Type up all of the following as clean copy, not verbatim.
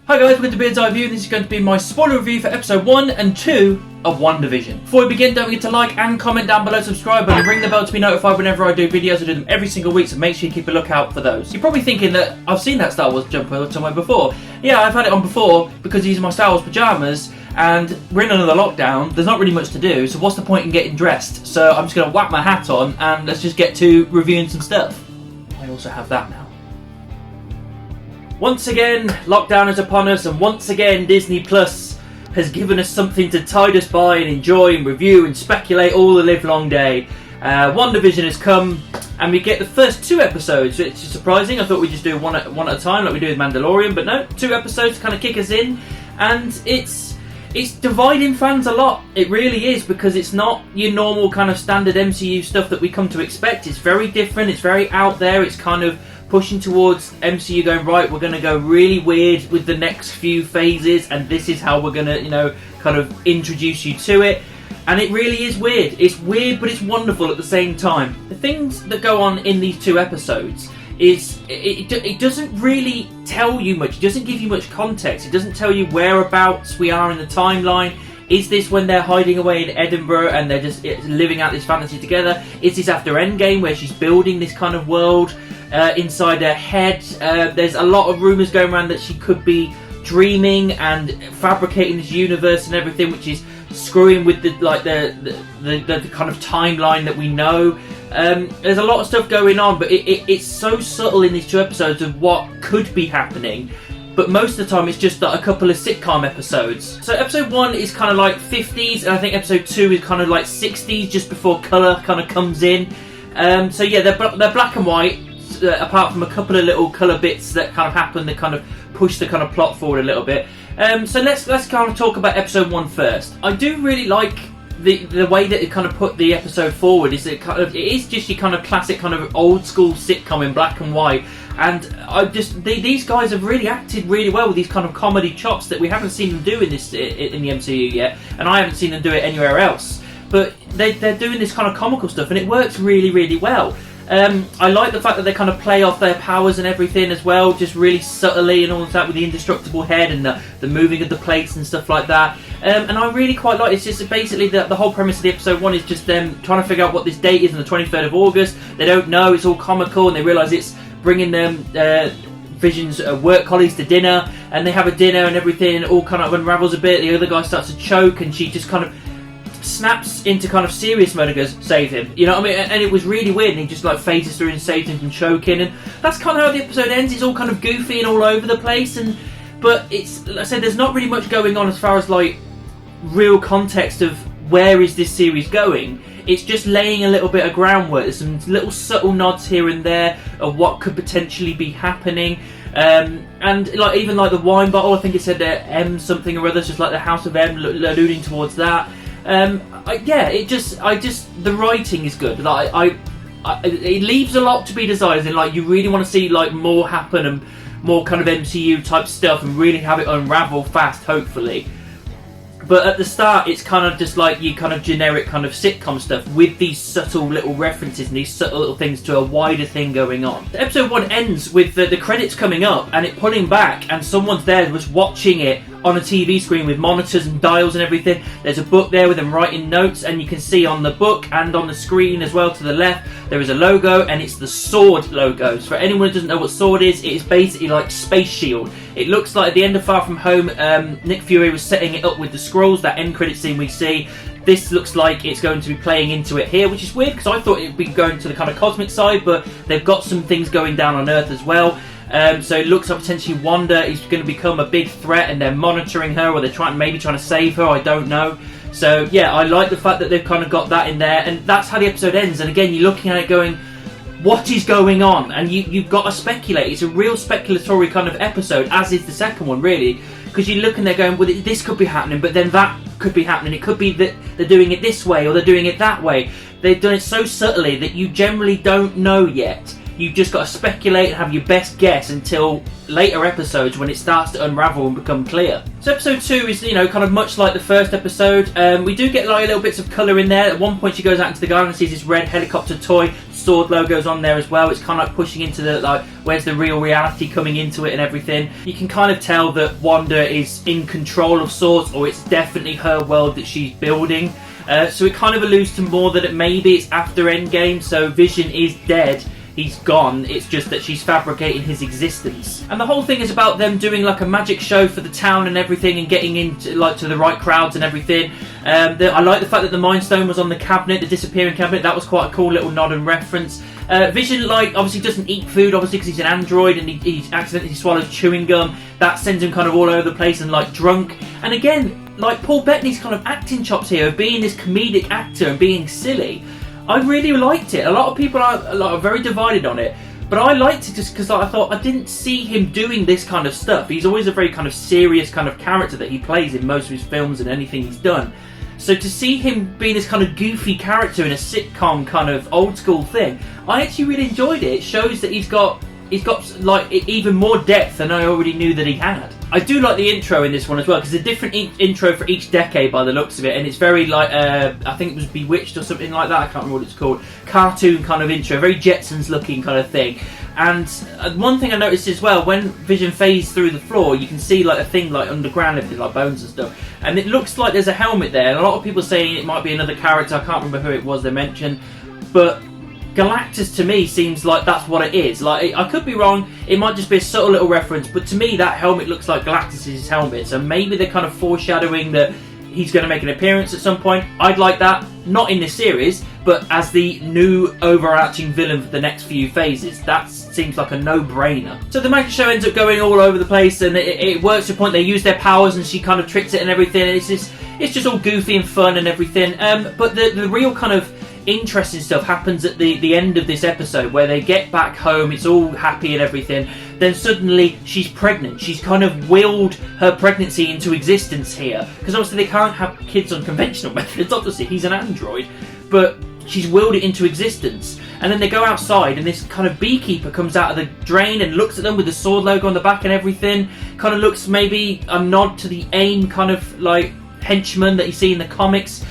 Hi guys, welcome to Beard's Eye View, and this is going to be my spoiler review for episode 1 and 2 of WandaVision. Before we begin, don't forget to like and comment down below, subscribe and ring the bell to be notified whenever I do videos. I do them every single week, so make sure you keep a lookout for those. You're probably thinking that I've seen that Star Wars jumper somewhere before. Yeah, I've had it on before because these are my Star Wars pyjamas and we're in another lockdown. There's not really much to do, so what's the point in getting dressed? So I'm just going to whack my hat on and let's just get to reviewing some stuff. I also have that now. Once again, lockdown is upon us, and once again Disney Plus has given us something to tide us by and enjoy and review and speculate all the live long day. WandaVision has come, and we get the first 2 episodes, which is surprising. I thought we'd just do one at a time like we do with Mandalorian, but no, 2 episodes to kind of kick us in, and it's dividing fans a lot. It really is, because it's not your normal kind of standard MCU stuff that we come to expect. It's very different, it's very out there, it's kind of pushing towards MCU going, right, we're going to go really weird with the next few phases, and this is how we're going to, kind of introduce you to it. And it really is weird. It's weird, but it's wonderful at the same time. The things that go on in these 2 episodes is, it doesn't really tell you much. It doesn't give you much context. It doesn't tell you whereabouts we are in the timeline. Is this when they're hiding away in Edinburgh and they're just living out this fantasy together? Is this after Endgame, where she's building this kind of world inside her head? There's a lot of rumours going around that she could be dreaming and fabricating this universe and everything, which is screwing with the kind of timeline that we know. There's a lot of stuff going on, but it's so subtle in these 2 episodes of what could be happening. But most of the time it's just like a couple of sitcom episodes. So episode 1 is kind of like 50s, and I think episode 2 is kind of like 60s, just before colour kind of comes in. So yeah, they're black and white, apart from a couple of little colour bits that kind of happen that kind of push the kind of plot forward a little bit. So let's kind of talk about episode 1 first. I do really like the way that it kind of put the episode forward. Is it is just your kind of classic kind of old school sitcom in black and white. And these guys have really acted really well with these kind of comedy chops that we haven't seen them do in the MCU yet, and I haven't seen them do it anywhere else. But they're doing this kind of comical stuff, and it works really, really well. I like the fact that they kind of play off their powers and everything as well, just really subtly and all of that, with the indestructible head and the moving of the plates and stuff like that. And I really quite like it. It's just basically the whole premise of the episode 1 is just them trying to figure out what this date is on the 23rd of August. They don't know, it's all comical, and they realise it's bringing them Vision's work colleagues to dinner, and they have a dinner and everything, and it all kind of unravels a bit. The other guy starts to choke, and she just kind of snaps into kind of serious mode and goes, save him, you know what I mean? And it was really weird, and he just like phases through and saves him from choking, and that's kind of how the episode ends. It's all kind of goofy and all over the place, but it's, like I said, there's not really much going on as far as like real context of where is this series going. It's just laying a little bit of groundwork. There's some little subtle nods here and there of what could potentially be happening. And like even like the wine bottle, I think it said M something or other, just like the House of M, alluding towards that. The writing is good. Like it leaves a lot to be desired, and like you really want to see like more happen and more kind of MCU type stuff, and really have it unravel fast, hopefully. But at the start, it's kind of just like your kind of generic kind of sitcom stuff with these subtle little references and these subtle little things to a wider thing going on. Episode 1 ends with the credits coming up and it pulling back, and someone's there was watching it on a TV screen with monitors and dials and everything. There's a book there with them writing notes, and you can see on the book and on the screen as well to the left, there is a logo, and it's the sword logo. So for anyone who doesn't know what sword is, it is basically like Space Shield. It looks like at the end of Far From Home, Nick Fury was setting it up with the scrolls, that end credit scene we see. This looks like it's going to be playing into it here, which is weird because I thought it would be going to the kind of cosmic side, but they've got some things going down on Earth as well. So it looks like potentially Wanda is going to become a big threat, and they're monitoring her, or they're maybe trying to save her, I don't know. So yeah, I like the fact that they've kind of got that in there, and that's how the episode ends. And again, you're looking at it going, what is going on? And you've got to speculate. It's a real speculatory kind of episode, as is the second one, really. Because you're looking there going, well, this could be happening, but then that could be happening. It could be that they're doing it this way, or they're doing it that way. They've done it so subtly that you generally don't know yet. You've just got to speculate and have your best guess until later episodes when it starts to unravel and become clear. So episode 2 is, kind of much like the first episode. We do get like little bits of colour in there. At one point she goes out into the garden and sees this red helicopter toy sword logos on there as well. It's kind of like pushing into the, like, where's the real reality coming into it and everything. You can kind of tell that Wanda is in control of sorts, or it's definitely her world that she's building. So it kind of alludes to more that maybe it's after Endgame, so Vision is dead. He's gone, it's just that she's fabricating his existence. And the whole thing is about them doing like a magic show for the town and everything, and getting into like to the right crowds and everything. I like the fact that the Mind Stone was on the cabinet, the disappearing cabinet. That was quite a cool little nod and reference. Vision, like, obviously doesn't eat food, obviously, because he's an android, and he accidentally swallows chewing gum. That sends him kind of all over the place and like drunk. And again, like, Paul Bettany's kind of acting chops here of being this comedic actor and being silly. I really liked it. A lot of people are very divided on it, but I liked it just because I thought I didn't see him doing this kind of stuff. He's always a very kind of serious kind of character that he plays in most of his films and anything he's done. So to see him being this kind of goofy character in a sitcom kind of old school thing, I actually really enjoyed it. It shows that he's got like even more depth than I already knew that he had. I do like the intro in this one as well, because it's a different intro for each decade by the looks of it, and it's very like, I think it was Bewitched or something like that, I can't remember what it's called, cartoon kind of intro, very Jetsons looking kind of thing. And one thing I noticed as well, when Vision fades through the floor, you can see like a thing like underground, everything like bones and stuff, and it looks like there's a helmet there, and a lot of people saying it might be another character. I can't remember who it was they mentioned, but Galactus to me seems like that's what it is. Like, I could be wrong, it might just be a subtle little reference, but to me that helmet looks like Galactus' helmet, so maybe they're kind of foreshadowing that he's going to make an appearance at some point. I'd like that, not in this series, but as the new overarching villain for the next few phases. That seems like a no-brainer. So the magic show ends up going all over the place, and it works to a point. They use their powers and she kind of tricks it and everything, and it's just all goofy and fun and everything. But the real kind of interesting stuff happens at the end of this episode, where they get back home, it's all happy and everything, then suddenly she's pregnant. She's kind of willed her pregnancy into existence here, because obviously they can't have kids on conventional methods, obviously he's an android, but she's willed it into existence. And then they go outside, and this kind of beekeeper comes out of the drain and looks at them with the sword logo on the back and everything, kind of looks maybe a nod to the AIM kind of like henchman that you see in the comics.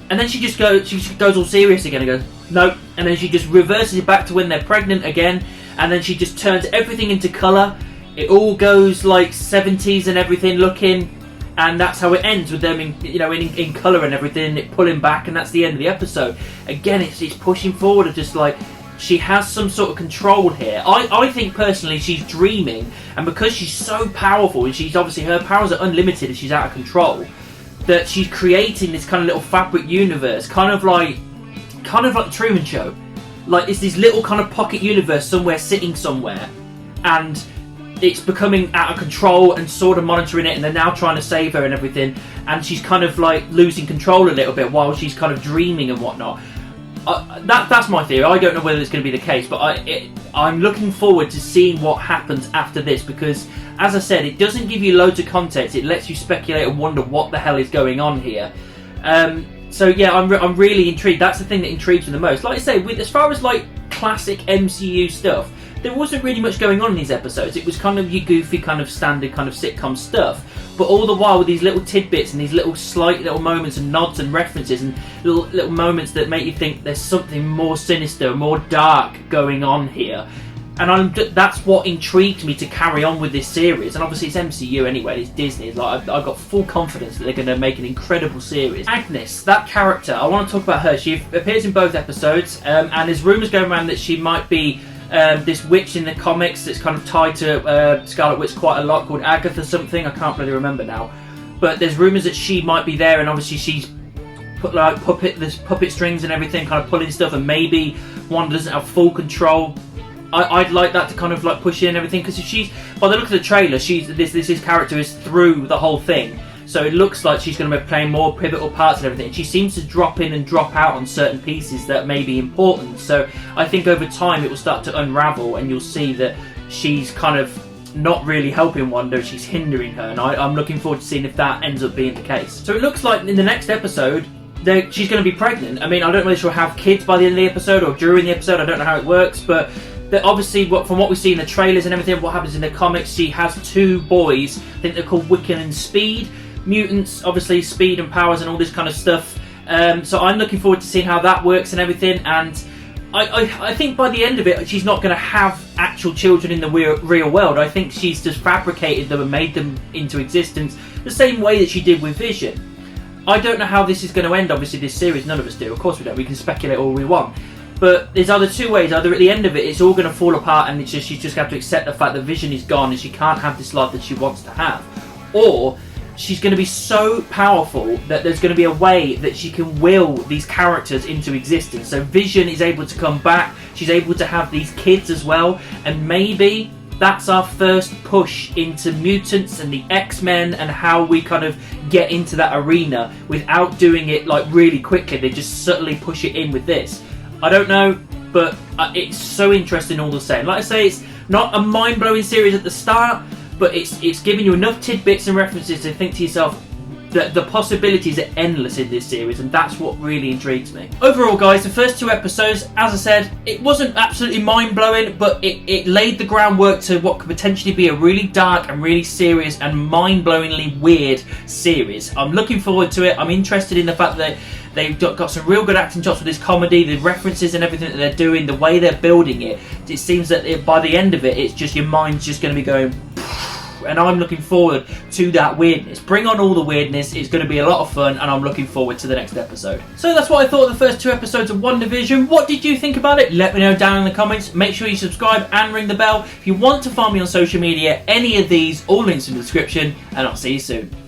And then she goes all serious again and goes, no. And then she just reverses it back to when they're pregnant again. And then she just turns everything into colour. It all goes like 70s and everything looking. And that's how it ends, with them in colour and everything, it pulling back, and that's the end of the episode. Again, it's pushing forward of just like, she has some sort of control here. I think personally she's dreaming, and because she's so powerful, and she's obviously, her powers are unlimited and she's out of control, that she's creating this kind of little fabric universe, kind of like the Truman Show. Like, it's this little kind of pocket universe somewhere sitting somewhere, and it's becoming out of control and sort of monitoring it, and they're now trying to save her and everything, and she's kind of like losing control a little bit while she's kind of dreaming and whatnot. That's my theory. I don't know whether it's going to be the case, but I'm looking forward to seeing what happens after this, because, as I said, it doesn't give you loads of context. It lets you speculate and wonder what the hell is going on here. So yeah, I'm really intrigued. That's the thing that intrigues me the most. Like I say, as far as like classic MCU stuff, there wasn't really much going on in these episodes. It was kind of your goofy, kind of standard, kind of sitcom stuff. But all the while with these little tidbits and these little slight little moments and nods and references and little moments that make you think there's something more sinister, more dark going on here. And that's what intrigued me to carry on with this series. And obviously it's MCU anyway, it's Disney. I've got full confidence that they're going to make an incredible series. Agnes, that character, I want to talk about her. She appears in both episodes, and there's rumours going around that she might be this witch in the comics that's kind of tied to Scarlet Witch quite a lot, called Agatha something. I can't really remember now. But there's rumours that she might be there, and obviously she's put like puppet strings and everything, kind of pulling stuff, and maybe Wanda doesn't have full control. I'd like that to kind of like push in and everything, because if she's, by the look of the trailer, this character is through the whole thing, so it looks like she's going to be playing more pivotal parts and everything. She seems to drop in and drop out on certain pieces that may be important, so I think over time it will start to unravel, and you'll see that she's kind of not really helping Wanda, she's hindering her, and I'm looking forward to seeing if that ends up being the case. So it looks like in the next episode she's going to be pregnant. I mean, I don't know whether she'll have kids by the end of the episode or during the episode, I don't know how it works, but obviously, from what we see in the trailers and everything, what happens in the comics, she has two boys. I think they're called Wiccan and Speed. Mutants, obviously, speed and powers and all this kind of stuff. So I'm looking forward to seeing how that works and everything. And I think by the end of it, she's not going to have actual children in the real world. I think she's just fabricated them and made them into existence the same way that she did with Vision. I don't know how this is going to end, obviously, this series. None of us do. Of course we don't. We can speculate all we want. But there's either two ways. Either at the end of it, it's all going to fall apart and she's just going to have to accept the fact that Vision is gone and she can't have this life that she wants to have. Or she's going to be so powerful that there's going to be a way that she can will these characters into existence. So Vision is able to come back. She's able to have these kids as well. And maybe that's our first push into mutants and the X-Men and how we kind of get into that arena without doing it like really quickly. They just subtly push it in with this. I don't know, but it's so interesting all the same. Like I say, it's not a mind-blowing series at the start, but it's giving you enough tidbits and references to think to yourself that the possibilities are endless in this series, and that's what really intrigues me. Overall, guys, the first 2 episodes, as I said, it wasn't absolutely mind-blowing, but it laid the groundwork to what could potentially be a really dark and really serious and mind-blowingly weird series. I'm looking forward to it. I'm interested in the fact that they've got some real good acting chops with this comedy, the references and everything that they're doing, the way they're building it. It seems that by the end of it, it's just your mind's just going to be going... And I'm looking forward to that weirdness. Bring on all the weirdness. It's going to be a lot of fun, and I'm looking forward to the next episode. So that's what I thought of the first 2 episodes of WandaVision. What did you think about it? Let me know down in the comments. Make sure you subscribe and ring the bell. If you want to find me on social media, any of these, all links in the description, and I'll see you soon.